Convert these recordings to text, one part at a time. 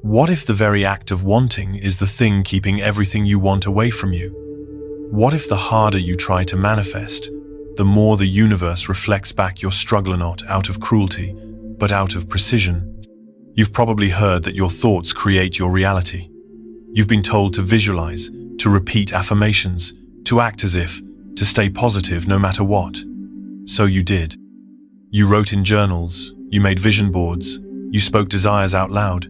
What if the very act of wanting is the thing keeping everything you want away from you? What if the harder you try to manifest, the more the universe reflects back your struggle, not out of cruelty, but out of precision? You've probably heard that your thoughts create your reality. You've been told to visualize, to repeat affirmations, to act as if, to stay positive no matter what. So you did. You wrote in journals, you made vision boards, you spoke desires out loud.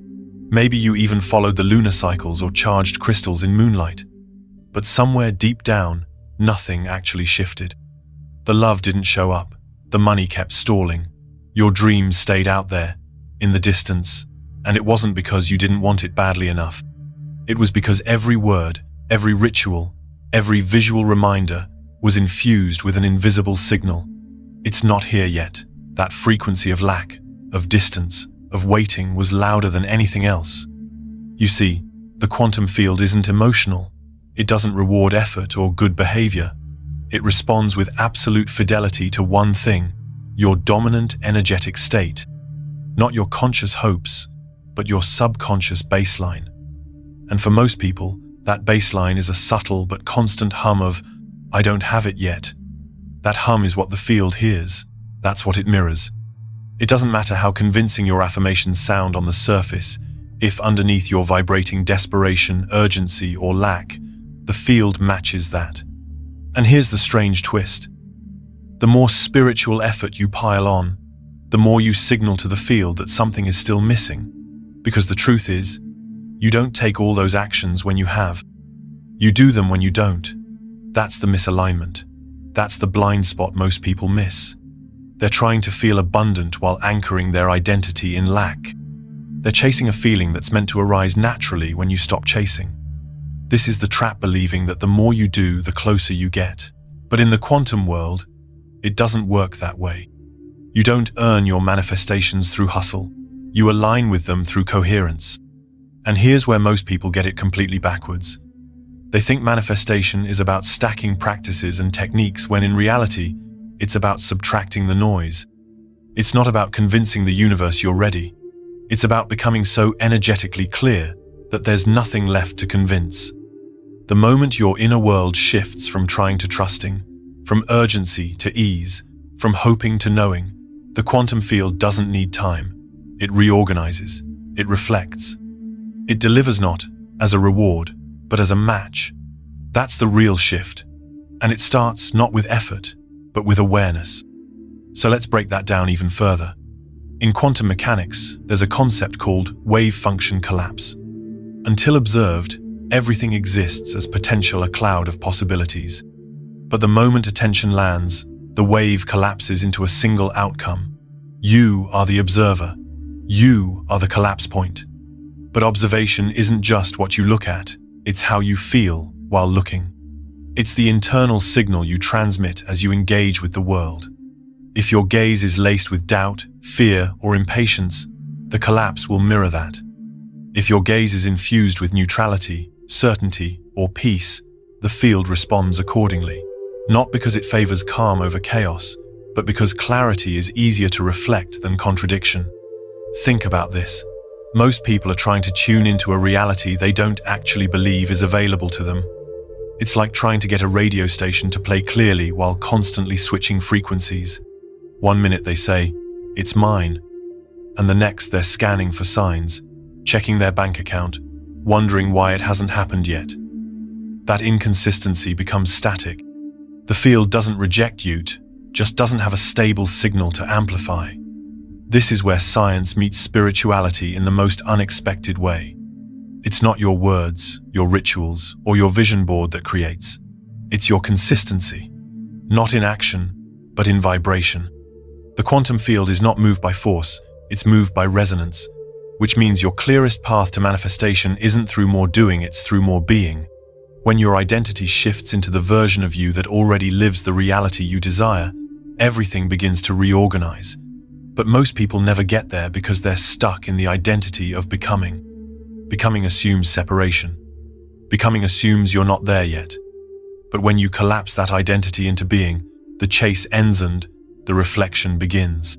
Maybe you even followed the lunar cycles or charged crystals in moonlight. But somewhere deep down, nothing actually shifted. The love didn't show up, the money kept stalling, your dreams stayed out there, in the distance, and it wasn't because you didn't want it badly enough. It was because every word, every ritual, every visual reminder was infused with an invisible signal. It's not here yet. That frequency of lack, of distance, of waiting was louder than anything else. You see, the quantum field isn't emotional. It doesn't reward effort or good behavior. It responds with absolute fidelity to one thing, your dominant energetic state. Not your conscious hopes, but your subconscious baseline. And for most people, that baseline is a subtle but constant hum of, "I don't have it yet." That hum is what the field hears. That's what it mirrors. It doesn't matter how convincing your affirmations sound on the surface, if underneath you're vibrating desperation, urgency, or lack, the field matches that. And here's the strange twist. The more spiritual effort you pile on, the more you signal to the field that something is still missing. Because the truth is, you don't take all those actions when you have. You do them when you don't. That's the misalignment. That's the blind spot most people miss. They're trying to feel abundant while anchoring their identity in lack. They're chasing a feeling that's meant to arise naturally when you stop chasing. This is the trap, believing that the more you do, the closer you get. But in the quantum world, it doesn't work that way. You don't earn your manifestations through hustle. You align with them through coherence. And here's where most people get it completely backwards. They think manifestation is about stacking practices and techniques when in reality, it's about subtracting the noise. It's not about convincing the universe you're ready. It's about becoming so energetically clear that there's nothing left to convince. The moment your inner world shifts from trying to trusting, from urgency to ease, from hoping to knowing, the quantum field doesn't need time. It reorganizes. It reflects. It delivers not as a reward, but as a match. That's the real shift. And it starts not with effort, but with awareness. So let's break that down even further. In quantum mechanics, there's a concept called wave function collapse. Until observed, everything exists as potential, a cloud of possibilities. But the moment attention lands, the wave collapses into a single outcome. You are the observer. You are the collapse point. But observation isn't just what you look at, it's how you feel while looking. It's the internal signal you transmit as you engage with the world. If your gaze is laced with doubt, fear, or impatience, the collapse will mirror that. If your gaze is infused with neutrality, certainty, or peace, the field responds accordingly. Not because it favors calm over chaos, but because clarity is easier to reflect than contradiction. Think about this. Most people are trying to tune into a reality they don't actually believe is available to them. It's like trying to get a radio station to play clearly while constantly switching frequencies. One minute they say, "It's mine," and the next they're scanning for signs, checking their bank account, wondering why it hasn't happened yet. That inconsistency becomes static. The field doesn't reject you, just doesn't have a stable signal to amplify. This is where science meets spirituality in the most unexpected way. It's not your words, your rituals, or your vision board that creates. It's your consistency. Not in action, but in vibration. The quantum field is not moved by force, it's moved by resonance, which means your clearest path to manifestation isn't through more doing, it's through more being. When your identity shifts into the version of you that already lives the reality you desire, everything begins to reorganize. But most people never get there because they're stuck in the identity of becoming. Becoming assumes separation. Becoming assumes you're not there yet. But when you collapse that identity into being, the chase ends and the reflection begins.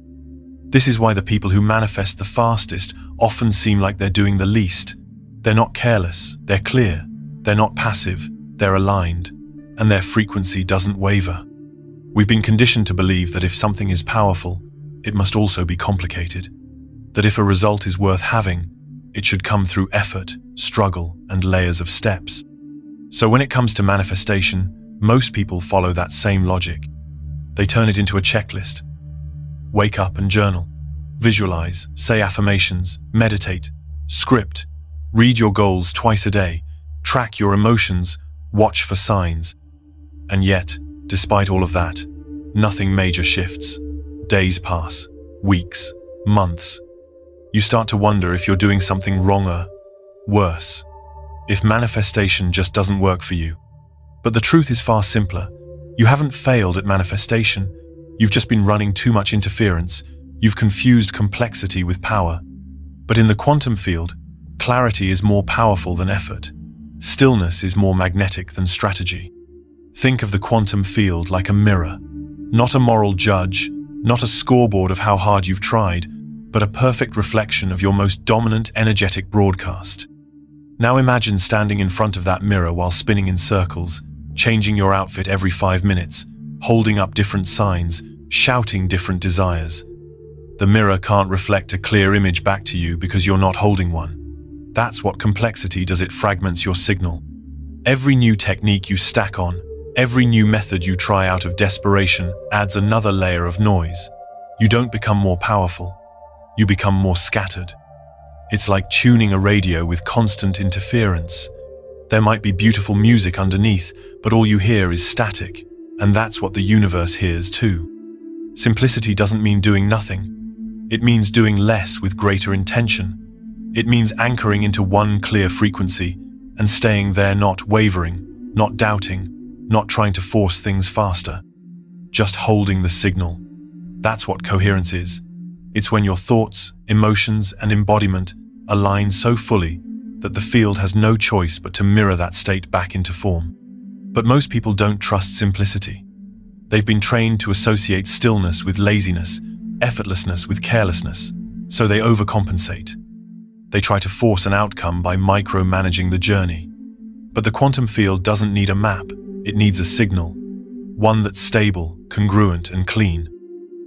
This is why the people who manifest the fastest often seem like they're doing the least. They're not careless, they're clear, they're not passive, they're aligned, and their frequency doesn't waver. We've been conditioned to believe that if something is powerful, it must also be complicated. That if a result is worth having, it should come through effort, struggle, and layers of steps. So when it comes to manifestation, most people follow that same logic. They turn it into a checklist. Wake up and journal. Visualize, say affirmations, meditate, script, read your goals twice a day, track your emotions, watch for signs. And yet, despite all of that, nothing major shifts. Days pass, weeks, months. You start to wonder if you're doing something wrong or worse, if manifestation just doesn't work for you. But the truth is far simpler. You haven't failed at manifestation. You've just been running too much interference. You've confused complexity with power. But in the quantum field, clarity is more powerful than effort. Stillness is more magnetic than strategy. Think of the quantum field like a mirror, not a moral judge, not a scoreboard of how hard you've tried, but a perfect reflection of your most dominant energetic broadcast. Now imagine standing in front of that mirror while spinning in circles, changing your outfit every 5 minutes, holding up different signs, shouting different desires. The mirror can't reflect a clear image back to you because you're not holding one. That's what complexity does. It fragments your signal. Every new technique you stack on, every new method you try out of desperation adds another layer of noise. You don't become more powerful. You become more scattered. It's like tuning a radio with constant interference. There might be beautiful music underneath, but all you hear is static, and that's what the universe hears too. Simplicity doesn't mean doing nothing. It means doing less with greater intention. It means anchoring into one clear frequency and staying there, not wavering, not doubting, not trying to force things faster. Just holding the signal. That's what coherence is. It's when your thoughts, emotions, and embodiment align so fully that the field has no choice but to mirror that state back into form. But most people don't trust simplicity. They've been trained to associate stillness with laziness, effortlessness with carelessness, so they overcompensate. They try to force an outcome by micromanaging the journey. But the quantum field doesn't need a map, it needs a signal, one that's stable, congruent, and clean.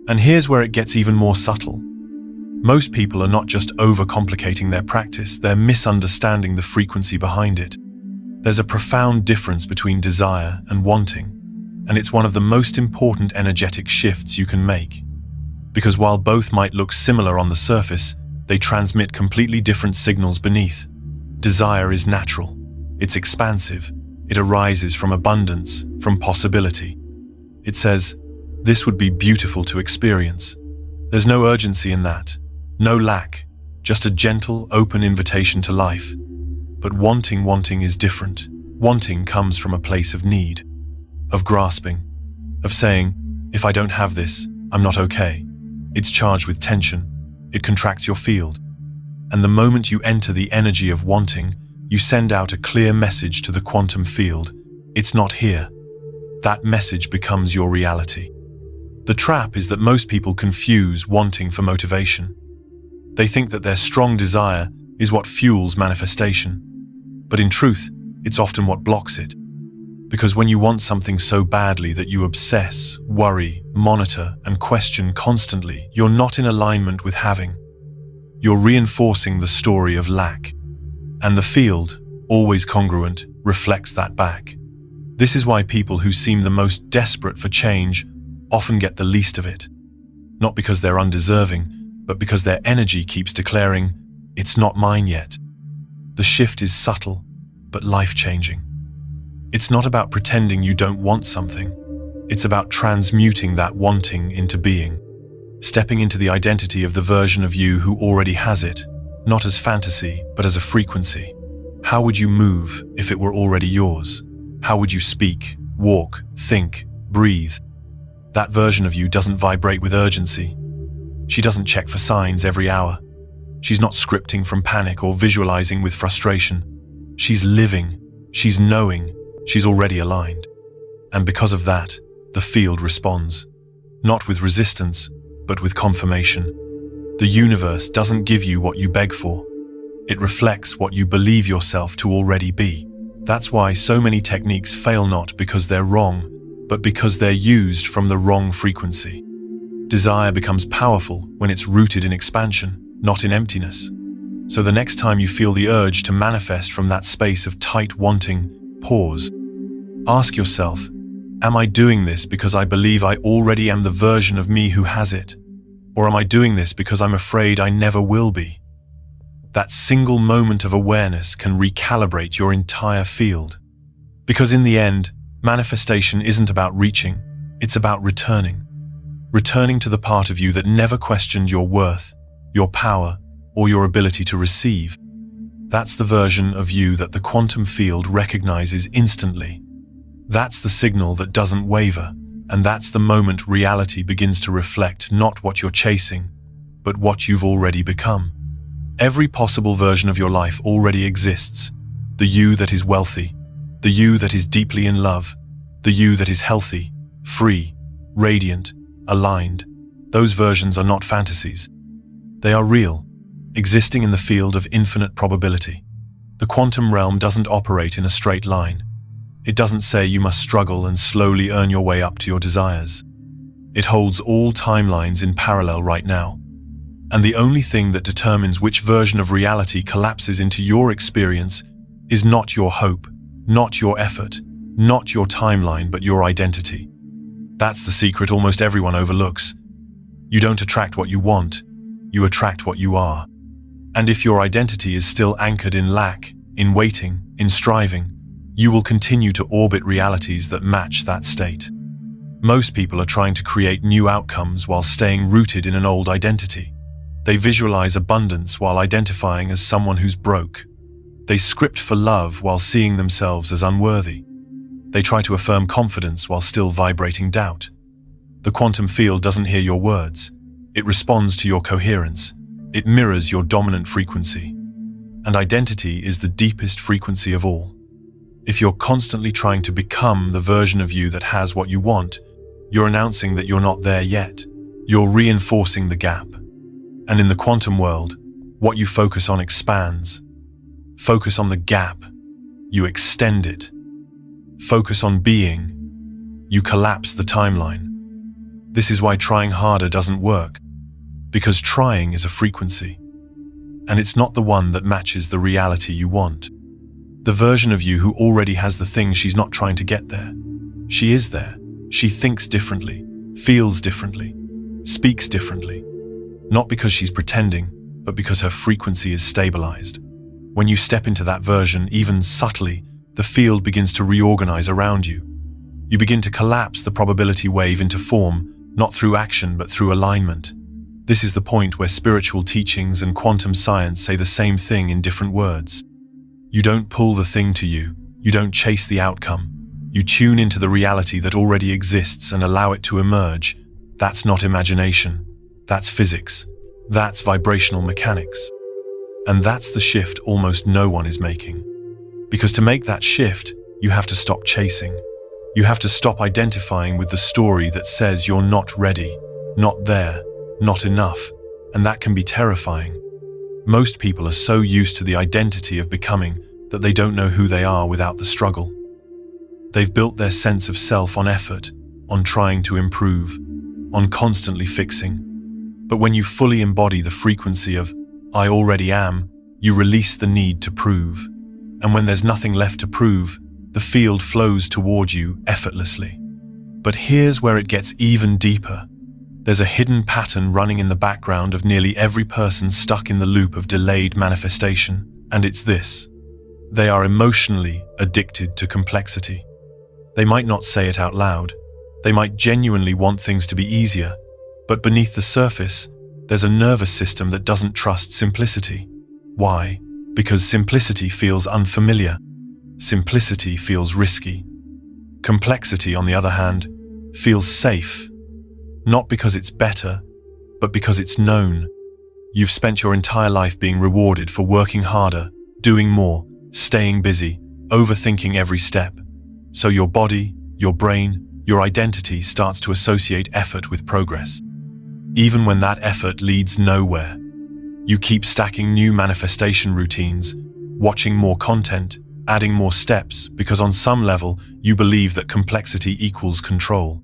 And here's where it gets even more subtle. Most people are not just overcomplicating their practice, they're misunderstanding the frequency behind it. There's a profound difference between desire and wanting, and it's one of the most important energetic shifts you can make. Because while both might look similar on the surface, they transmit completely different signals beneath. Desire is natural. It's expansive. It arises from abundance, from possibility. It says, "This would be beautiful to experience." There's no urgency in that. No lack. Just a gentle, open invitation to life. But wanting is different. Wanting comes from a place of need, of grasping, of saying, "If I don't have this, I'm not okay." It's charged with tension. It contracts your field. And the moment you enter the energy of wanting, you send out a clear message to the quantum field. It's not here. That message becomes your reality. The trap is that most people confuse wanting for motivation. They think that their strong desire is what fuels manifestation. But in truth, it's often what blocks it. Because when you want something so badly that you obsess, worry, monitor, and question constantly, you're not in alignment with having. You're reinforcing the story of lack. And the field, always congruent, reflects that back. This is why people who seem the most desperate for change often get the least of it. Not because they're undeserving, but because their energy keeps declaring, "It's not mine yet." The shift is subtle, but life-changing. It's not about pretending you don't want something. It's about transmuting that wanting into being. Stepping into the identity of the version of you who already has it, not as fantasy, but as a frequency. How would you move if it were already yours? How would you speak, walk, think, breathe? That version of you doesn't vibrate with urgency. She doesn't check for signs every hour. She's not scripting from panic or visualizing with frustration. She's living, she's knowing, she's already aligned. And because of that, the field responds. Not with resistance, but with confirmation. The universe doesn't give you what you beg for. It reflects what you believe yourself to already be. That's why so many techniques fail, not because they're wrong, but because they're used from the wrong frequency. Desire becomes powerful when it's rooted in expansion, not in emptiness. So the next time you feel the urge to manifest from that space of tight wanting, pause. Ask yourself, am I doing this because I believe I already am the version of me who has it? Or am I doing this because I'm afraid I never will be? That single moment of awareness can recalibrate your entire field. Because in the end, manifestation isn't about reaching, it's about returning. Returning to the part of you that never questioned your worth, your power, or your ability to receive. That's the version of you that the quantum field recognizes instantly. That's the signal that doesn't waver, and that's the moment reality begins to reflect not what you're chasing, but what you've already become. Every possible version of your life already exists. The you that is wealthy, the you that is deeply in love, the you that is healthy, free, radiant, aligned. Those versions are not fantasies. They are real, existing in the field of infinite probability. The quantum realm doesn't operate in a straight line. It doesn't say you must struggle and slowly earn your way up to your desires. It holds all timelines in parallel right now. And the only thing that determines which version of reality collapses into your experience is not your hope, not your effort, not your timeline, but your identity. That's the secret almost everyone overlooks. You don't attract what you want, you attract what you are. And if your identity is still anchored in lack, in waiting, in striving, you will continue to orbit realities that match that state. Most people are trying to create new outcomes while staying rooted in an old identity. They visualize abundance while identifying as someone who's broke. They script for love while seeing themselves as unworthy. They try to affirm confidence while still vibrating doubt. The quantum field doesn't hear your words. It responds to your coherence. It mirrors your dominant frequency. And identity is the deepest frequency of all. If you're constantly trying to become the version of you that has what you want, you're announcing that you're not there yet. You're reinforcing the gap. And in the quantum world, what you focus on expands. Focus on the gap, you extend it. Focus on being, you collapse the timeline. This is why trying harder doesn't work, because trying is a frequency, and it's not the one that matches the reality you want. The version of you who already has the thing, she's not trying to get there. She is there. She thinks differently, feels differently, speaks differently. Not because she's pretending, but because her frequency is stabilized. When you step into that version, even subtly, the field begins to reorganize around you. You begin to collapse the probability wave into form, not through action, but through alignment. This is the point where spiritual teachings and quantum science say the same thing in different words. You don't pull the thing to you. You don't chase the outcome. You tune into the reality that already exists and allow it to emerge. That's not imagination. That's physics. That's vibrational mechanics. And that's the shift almost no one is making. Because to make that shift, you have to stop chasing. You have to stop identifying with the story that says you're not ready, not there, not enough, and that can be terrifying. Most people are so used to the identity of becoming that they don't know who they are without the struggle. They've built their sense of self on effort, on trying to improve, on constantly fixing. But when you fully embody the frequency of I already am, you release the need to prove. And when there's nothing left to prove, the field flows toward you effortlessly. But here's where it gets even deeper. There's a hidden pattern running in the background of nearly every person stuck in the loop of delayed manifestation, and it's this. They are emotionally addicted to complexity. They might not say it out loud. They might genuinely want things to be easier, but beneath the surface, there's a nervous system that doesn't trust simplicity. Why? Because simplicity feels unfamiliar. Simplicity feels risky. Complexity, on the other hand, feels safe. Not because it's better, but because it's known. You've spent your entire life being rewarded for working harder, doing more, staying busy, overthinking every step. So your body, your brain, your identity starts to associate effort with progress. even when that effort leads nowhere. You keep stacking new manifestation routines, watching more content, adding more steps, because on some level, you believe that complexity equals control.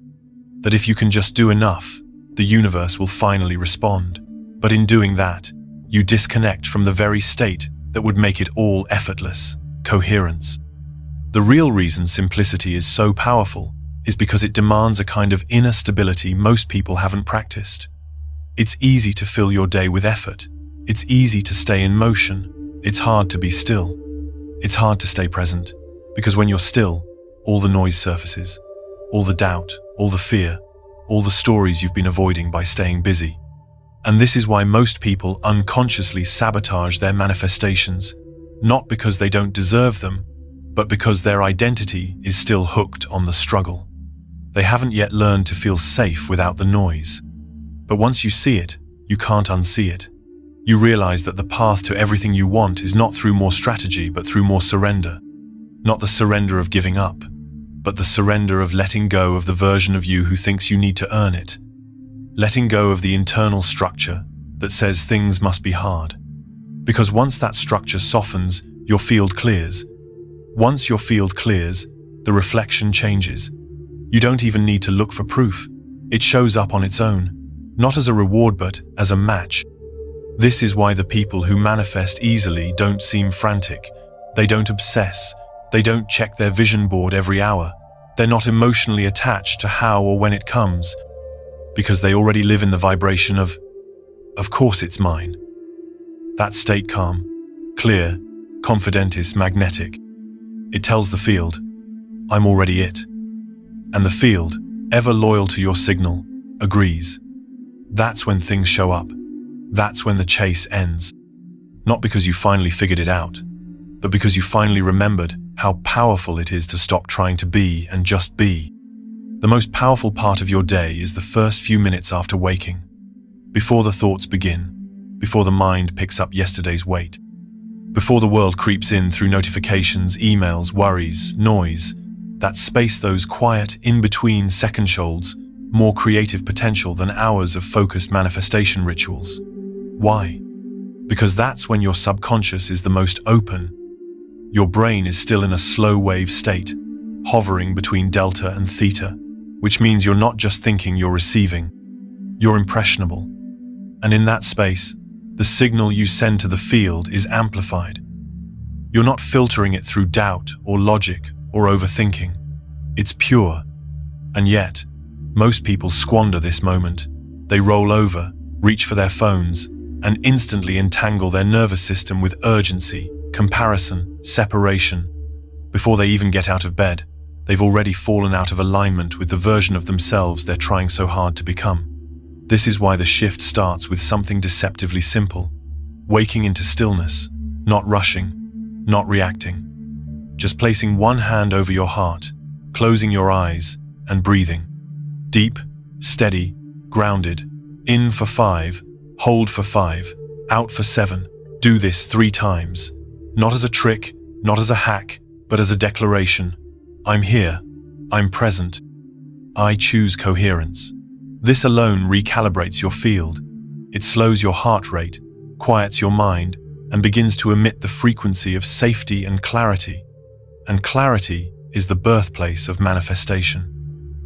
That if you can just do enough, the universe will finally respond. But in doing that, you disconnect from the very state that would make it all effortless: coherence. The real reason simplicity is so powerful is because it demands a kind of inner stability most people haven't practiced. It's easy to fill your day with effort. It's easy to stay in motion. It's hard to be still. It's hard to stay present, because when you're still, all the noise surfaces, all the doubt, all the fear, all the stories you've been avoiding by staying busy. And this is why most people unconsciously sabotage their manifestations, not because they don't deserve them, but because their identity is still hooked on the struggle. They haven't yet learned to feel safe without the noise. But once you see it, you can't unsee it. You realize that the path to everything you want is not through more strategy, but through more surrender. Not the surrender of giving up, but the surrender of letting go of the version of you who thinks you need to earn it. Letting go of the internal structure that says things must be hard. Because once that structure softens, your field clears. Once your field clears, the reflection changes. You don't even need to look for proof. It shows up on its own, not as a reward but as a match. This is why the people who manifest easily don't seem frantic. They don't obsess. They don't check their vision board every hour. They're not emotionally attached to how or when it comes, because they already live in the vibration of course it's mine. That state calm, clear, confident is magnetic. It tells the field, I'm already it. And the field, ever loyal to your signal, agrees. That's when things show up. That's when the chase ends. Not because you finally figured it out, but because you finally remembered how powerful it is to stop trying to be and just be. The most powerful part of your day is the first few minutes after waking, before the thoughts begin, before the mind picks up yesterday's weight, before the world creeps in through notifications, emails, worries, noise. That space, those quiet, in-between second shoals, more creative potential than hours of focused manifestation rituals. Why? Because that's when your subconscious is the most open. Your brain is still in a slow wave state, hovering between delta and theta, which means you're not just thinking, you're receiving. You're impressionable. And in that space, the signal you send to the field is amplified. You're not filtering it through doubt or logic or overthinking. It's pure. And yet, most people squander this moment. They roll over, reach for their phones, and instantly entangle their nervous system with urgency, comparison, separation. Before they even get out of bed, they've already fallen out of alignment with the version of themselves they're trying so hard to become. This is why the shift starts with something deceptively simple: waking into stillness, not rushing, not reacting. Just placing one hand over your heart, closing your eyes, and breathing. Deep, steady, grounded. In for 5, hold for 5, out for 7. Do this 3 times. Not as a trick, not as a hack, but as a declaration. I'm here. I'm present. I choose coherence. This alone recalibrates your field. It slows your heart rate, quiets your mind, and begins to emit the frequency of safety and clarity. And clarity is the birthplace of manifestation.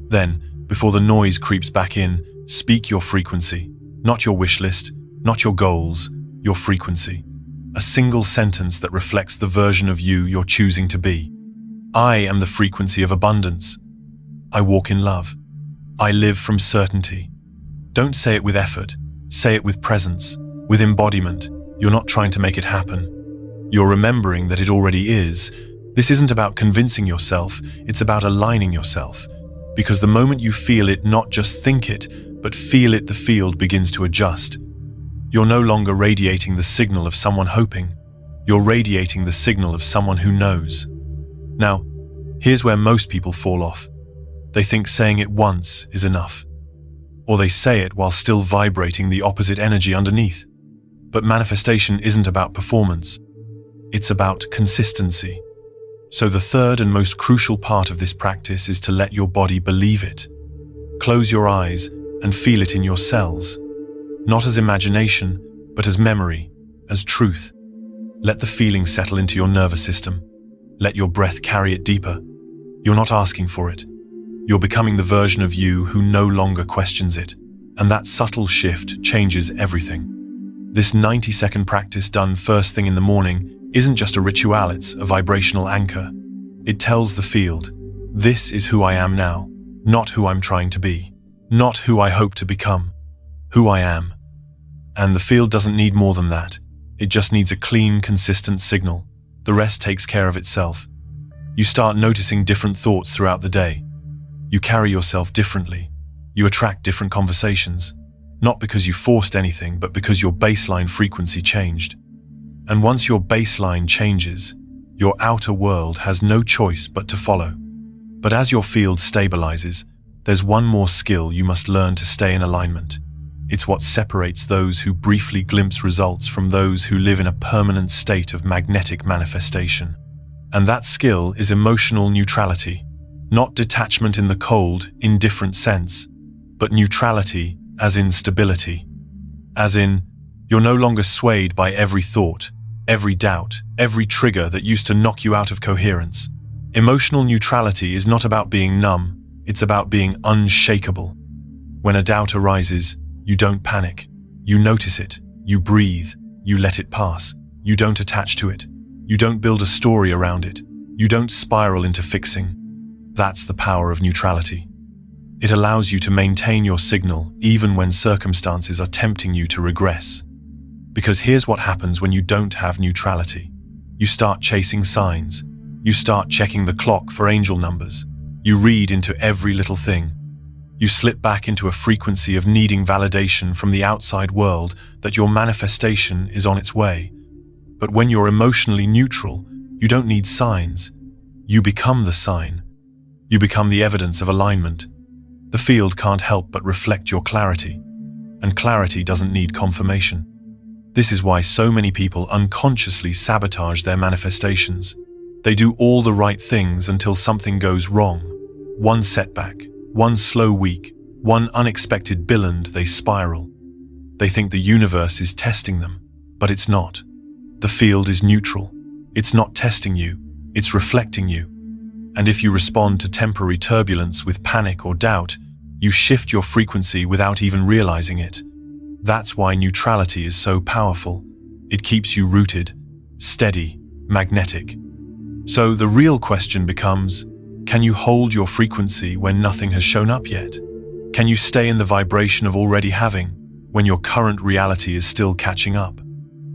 Then, before the noise creeps back in, speak your frequency, not your wish list, not your goals, your frequency. A single sentence that reflects the version of you you're choosing to be. I am the frequency of abundance. I walk in love. I live from certainty. Don't say it with effort. Say it with presence, with embodiment. You're not trying to make it happen. You're remembering that it already is. This isn't about convincing yourself, it's about aligning yourself. Because the moment you feel it, not just think it, but feel it, the field begins to adjust. You're no longer radiating the signal of someone hoping. You're radiating the signal of someone who knows. Now, here's where most people fall off. They think saying it once is enough. Or they say it while still vibrating the opposite energy underneath. But manifestation isn't about performance. It's about consistency. So the third and most crucial part of this practice is to let your body believe it. Close your eyes and feel it in your cells, not as imagination, but as memory, as truth. Let the feeling settle into your nervous system. Let your breath carry it deeper. You're not asking for it. You're becoming the version of you who no longer questions it. And that subtle shift changes everything. This 90-second practice done first thing in the morning isn't just a ritual, it's a vibrational anchor. It tells the field, this is who I am now, not who I'm trying to be, not who I hope to become, who I am. And the field doesn't need more than that. It just needs a clean, consistent signal. The rest takes care of itself. You start noticing different thoughts throughout the day. You carry yourself differently. You attract different conversations, not because you forced anything, but because your baseline frequency changed. And once your baseline changes, your outer world has no choice but to follow. But as your field stabilizes, there's one more skill you must learn to stay in alignment. It's what separates those who briefly glimpse results from those who live in a permanent state of magnetic manifestation. And that skill is emotional neutrality, not detachment in the cold, indifferent sense, but neutrality as in stability. As in, you're no longer swayed by every thought, every doubt, every trigger that used to knock you out of coherence. Emotional neutrality is not about being numb, it's about being unshakable. When a doubt arises, you don't panic. You notice it, you breathe, you let it pass. You don't attach to it. You don't build a story around it. You don't spiral into fixing. That's the power of neutrality. It allows you to maintain your signal even when circumstances are tempting you to regress. Because here's what happens when you don't have neutrality. You start chasing signs. You start checking the clock for angel numbers. You read into every little thing. You slip back into a frequency of needing validation from the outside world that your manifestation is on its way. But when you're emotionally neutral, you don't need signs. You become the sign. You become the evidence of alignment. The field can't help but reflect your clarity. And clarity doesn't need confirmation. This is why so many people unconsciously sabotage their manifestations. They do all the right things until something goes wrong. One setback, one slow week, one unexpected bill, and they spiral. They think the universe is testing them, but it's not. The field is neutral. It's not testing you, it's reflecting you. And if you respond to temporary turbulence with panic or doubt, you shift your frequency without even realizing it. That's why neutrality is so powerful. It keeps you rooted, steady, magnetic. So the real question becomes, can you hold your frequency when nothing has shown up yet? Can you stay in the vibration of already having, when your current reality is still catching up?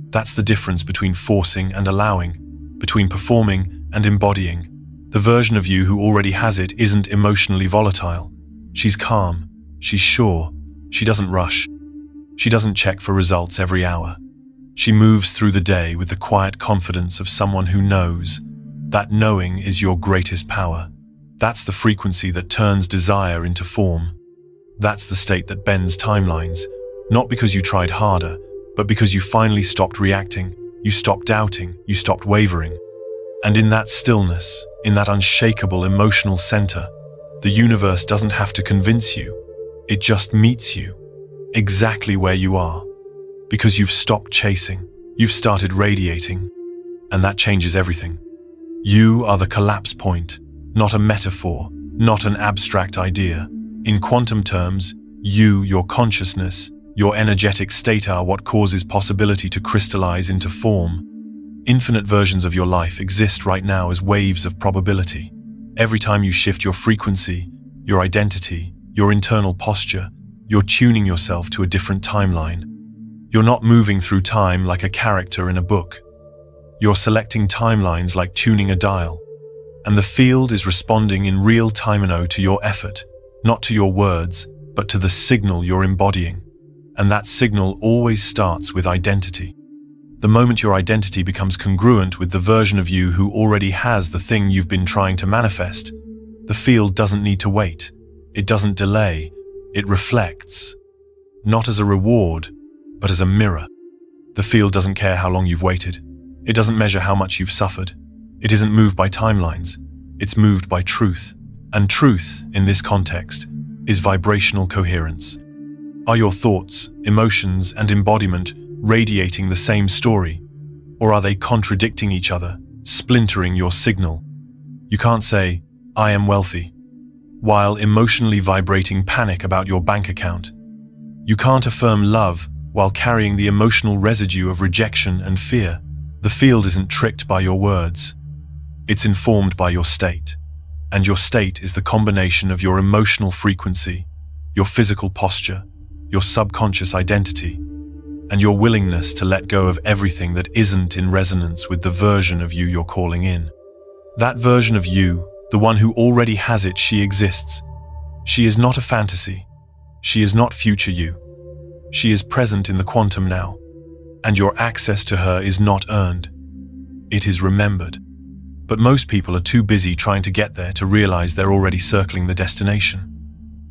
That's the difference between forcing and allowing, between performing and embodying. The version of you who already has it isn't emotionally volatile. She's calm, she's sure, she doesn't rush. She doesn't check for results every hour. She moves through the day with the quiet confidence of someone who knows. That knowing is your greatest power. That's the frequency that turns desire into form. That's the state that bends timelines, not because you tried harder, but because you finally stopped reacting, you stopped doubting, you stopped wavering. And in that stillness, in that unshakable emotional center, the universe doesn't have to convince you. It just meets you, exactly where you are. Because you've stopped chasing, you've started radiating, and that changes everything. You are the collapse point, not a metaphor, not an abstract idea. In quantum terms, you, your consciousness, your energetic state are what causes possibility to crystallize into form. Infinite versions of your life exist right now as waves of probability. Every time you shift your frequency, your identity, your internal posture, you're tuning yourself to a different timeline. You're not moving through time like a character in a book. You're selecting timelines like tuning a dial. And the field is responding in real time to your effort, not to your words, but to the signal you're embodying. And that signal always starts with identity. The moment your identity becomes congruent with the version of you who already has the thing you've been trying to manifest, the field doesn't need to wait. It doesn't delay. It reflects. Not as a reward, but as a mirror. The field doesn't care how long you've waited. It doesn't measure how much you've suffered. It isn't moved by timelines. It's moved by truth. And truth, in this context, is vibrational coherence. Are your thoughts, emotions, and embodiment radiating the same story? Or are they contradicting each other, splintering your signal? You can't say, "I am wealthy," while emotionally vibrating panic about your bank account. You can't affirm love while carrying the emotional residue of rejection and fear. The field isn't tricked by your words. It's informed by your state. And your state is the combination of your emotional frequency, your physical posture, your subconscious identity, and your willingness to let go of everything that isn't in resonance with the version of you you're calling in. That version of you, the one who already has it, she exists. She is not a fantasy. She is not future you. She is present in the quantum now, and your access to her is not earned. It is remembered. But most people are too busy trying to get there to realize they're already circling the destination.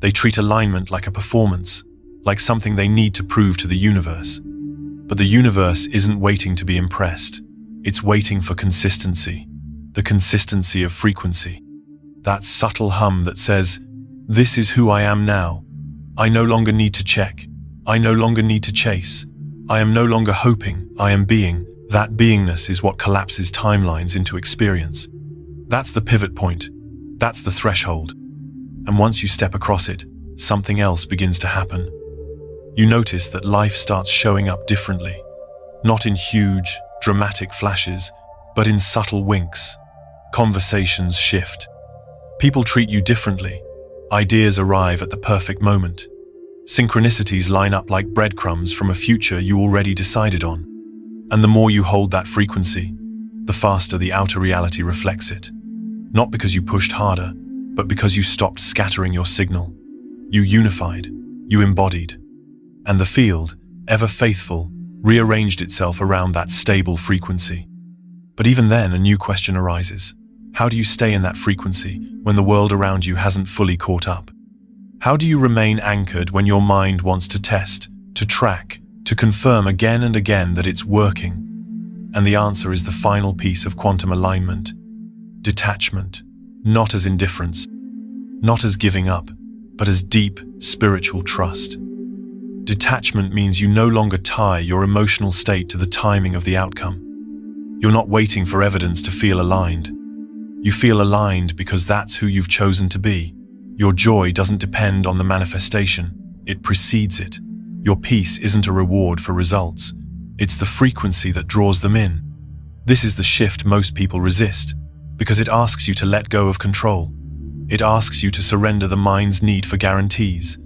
They treat alignment like a performance, like something they need to prove to the universe. But the universe isn't waiting to be impressed. It's waiting for consistency, the consistency of frequency. That subtle hum that says, "This is who I am now. I no longer need to check. I no longer need to chase. I am no longer hoping, I am being." That beingness is what collapses timelines into experience. That's the pivot point. That's the threshold. And once you step across it, something else begins to happen. You notice that life starts showing up differently. Not in huge, dramatic flashes, but in subtle winks. Conversations shift. People treat you differently. Ideas arrive at the perfect moment. Synchronicities line up like breadcrumbs from a future you already decided on. And the more you hold that frequency, the faster the outer reality reflects it. Not because you pushed harder, but because you stopped scattering your signal. You unified, you embodied. And the field, ever faithful, rearranged itself around that stable frequency. But even then, a new question arises. How do you stay in that frequency when the world around you hasn't fully caught up? How do you remain anchored when your mind wants to test, to track, to confirm again and again that it's working? And the answer is the final piece of quantum alignment. Detachment, not as indifference, not as giving up, but as deep spiritual trust. Detachment means you no longer tie your emotional state to the timing of the outcome. You're not waiting for evidence to feel aligned. You feel aligned because that's who you've chosen to be. Your joy doesn't depend on the manifestation, it precedes it. Your peace isn't a reward for results, it's the frequency that draws them in. This is the shift most people resist, because it asks you to let go of control. It asks you to surrender the mind's need for guarantees,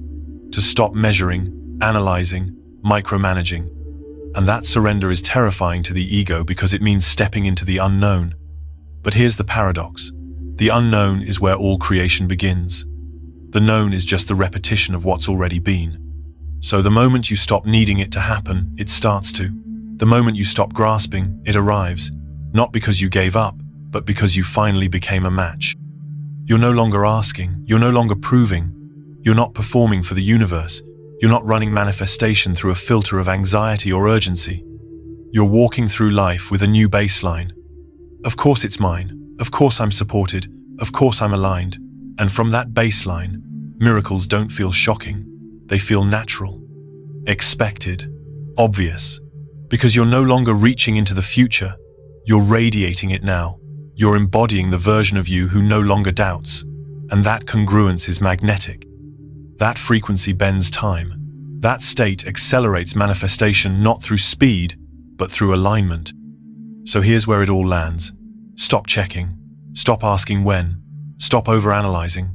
to stop measuring, analyzing, micromanaging. And that surrender is terrifying to the ego because it means stepping into the unknown. But here's the paradox. The unknown is where all creation begins. The known is just the repetition of what's already been. So the moment you stop needing it to happen, it starts to. The moment you stop grasping, it arrives. Not because you gave up, but because you finally became a match. You're no longer asking, you're no longer proving. You're not performing for the universe. You're not running manifestation through a filter of anxiety or urgency. You're walking through life with a new baseline. Of course it's mine. Of course I'm supported. Of course I'm aligned. And from that baseline, miracles don't feel shocking. They feel natural, expected, obvious. Because you're no longer reaching into the future. You're radiating it now. You're embodying the version of you who no longer doubts. And that congruence is magnetic. That frequency bends time. That state accelerates manifestation not through speed, but through alignment. So here's where it all lands. Stop checking. Stop asking when. Stop overanalyzing.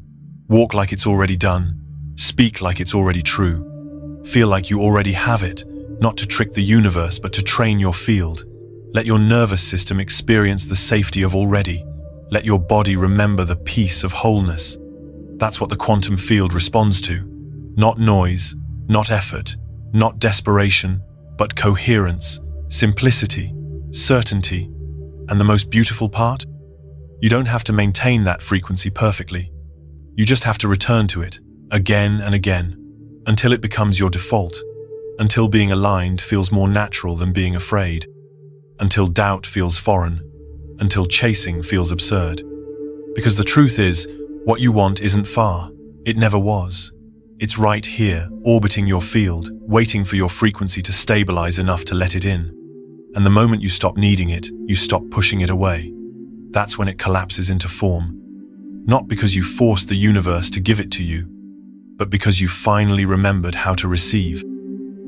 Walk like it's already done. Speak like it's already true. Feel like you already have it, not to trick the universe, but to train your field. Let your nervous system experience the safety of already. Let your body remember the peace of wholeness. That's what the quantum field responds to. Not noise, not effort, not desperation, but coherence, simplicity, certainty. And the most beautiful part? You don't have to maintain that frequency perfectly. You just have to return to it, again and again, until it becomes your default, until being aligned feels more natural than being afraid, until doubt feels foreign, until chasing feels absurd. Because the truth is, what you want isn't far. It never was. It's right here, orbiting your field, waiting for your frequency to stabilize enough to let it in. And the moment you stop needing it, you stop pushing it away. That's when it collapses into form. Not because you forced the universe to give it to you, but because you finally remembered how to receive.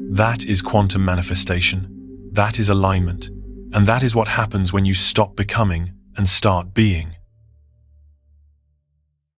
That is quantum manifestation. That is alignment. And that is what happens when you stop becoming and start being.